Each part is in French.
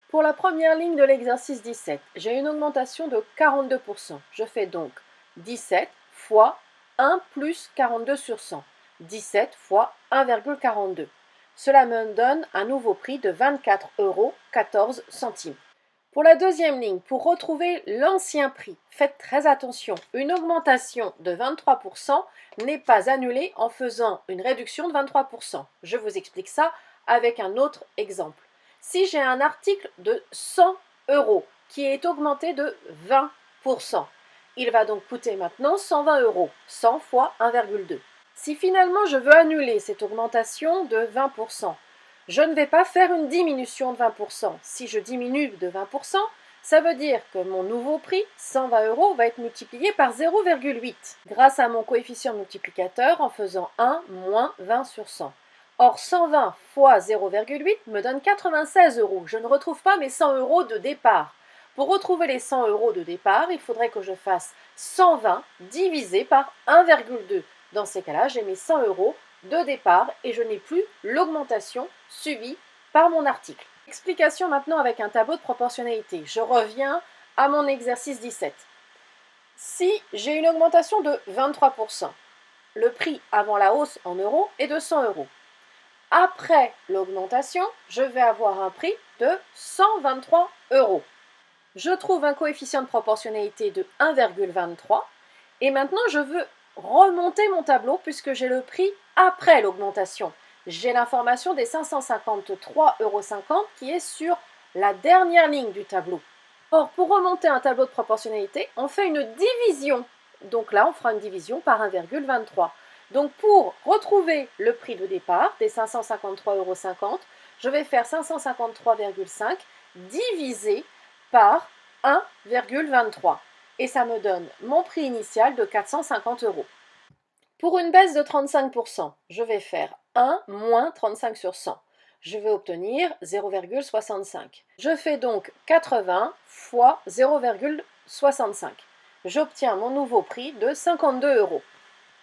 Pour la première ligne de l'exercice 17, j'ai une augmentation de 42%. Je fais donc 17 fois 1 plus 42 sur 100. 17 fois 1,42. Cela me donne un nouveau prix de 24,14 €. Pour la deuxième ligne, pour retrouver l'ancien prix, faites très attention, une augmentation de 23% n'est pas annulée en faisant une réduction de 23%. Je vous explique ça avec un autre exemple. Si j'ai un article de 100 € qui est augmenté de 20%, il va donc coûter maintenant 120 €, 100 fois 1,2. Si finalement je veux annuler cette augmentation de 20%, je ne vais pas faire une diminution de 20%. Si je diminue de 20%, ça veut dire que mon nouveau prix, 120 €, va être multiplié par 0,8 grâce à mon coefficient multiplicateur en faisant 1 moins 20 sur 100. Or, 120 fois 0,8 me donne 96 €. Je ne retrouve pas mes 100 € de départ. Pour retrouver les 100 € de départ, il faudrait que je fasse 120 divisé par 1,2. Dans ces cas-là, j'ai mes 100 € de départ et je n'ai plus l'augmentation subie par mon article. Explication maintenant avec un tableau de proportionnalité. Je reviens à mon exercice 17. Si j'ai une augmentation de 23%, le prix avant la hausse en euros est de 100 €. Après l'augmentation, je vais avoir un prix de 123 €. Je trouve un coefficient de proportionnalité de 1,23 et maintenant je veux remonter mon tableau puisque j'ai le prix après l'augmentation. J'ai l'information des 553,50 € qui est sur la dernière ligne du tableau. Or, pour remonter un tableau de proportionnalité, on fait une division. Donc là, on fera une division par 1,23. Donc pour retrouver le prix de départ des 553,50 €, je vais faire 553,5 divisé par 1,23 et ça me donne mon prix initial de 450 €. Pour une baisse de 35%, je vais faire 1 moins 35 sur 100. Je vais obtenir 0,65. Je fais donc 80 fois 0,65. J'obtiens mon nouveau prix de 52 €.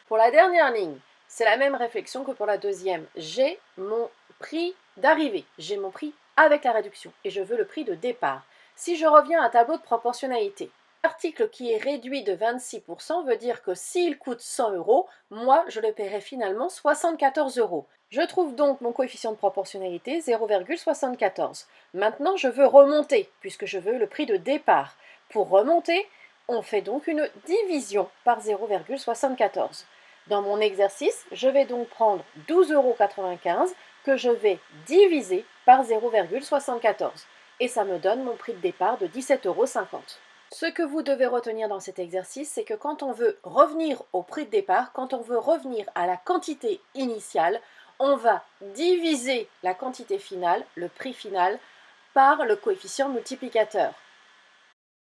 Pour la dernière ligne, c'est la même réflexion que pour la deuxième. J'ai mon prix d'arrivée, j'ai mon prix avec la réduction et je veux le prix de départ. Si je reviens à un tableau de proportionnalité, l'article qui est réduit de 26% veut dire que s'il coûte 100 €, moi je le paierai finalement 74 €. Je trouve donc mon coefficient de proportionnalité 0,74. Maintenant je veux remonter puisque je veux le prix de départ. Pour remonter, on fait donc une division par 0,74. Dans mon exercice, je vais donc prendre 12,95 € que je vais diviser par 0,74 et ça me donne mon prix de départ de 17,50 €. Ce que vous devez retenir dans cet exercice, c'est que quand on veut revenir au prix de départ, quand on veut revenir à la quantité initiale, on va diviser la quantité finale, le prix final, par le coefficient multiplicateur.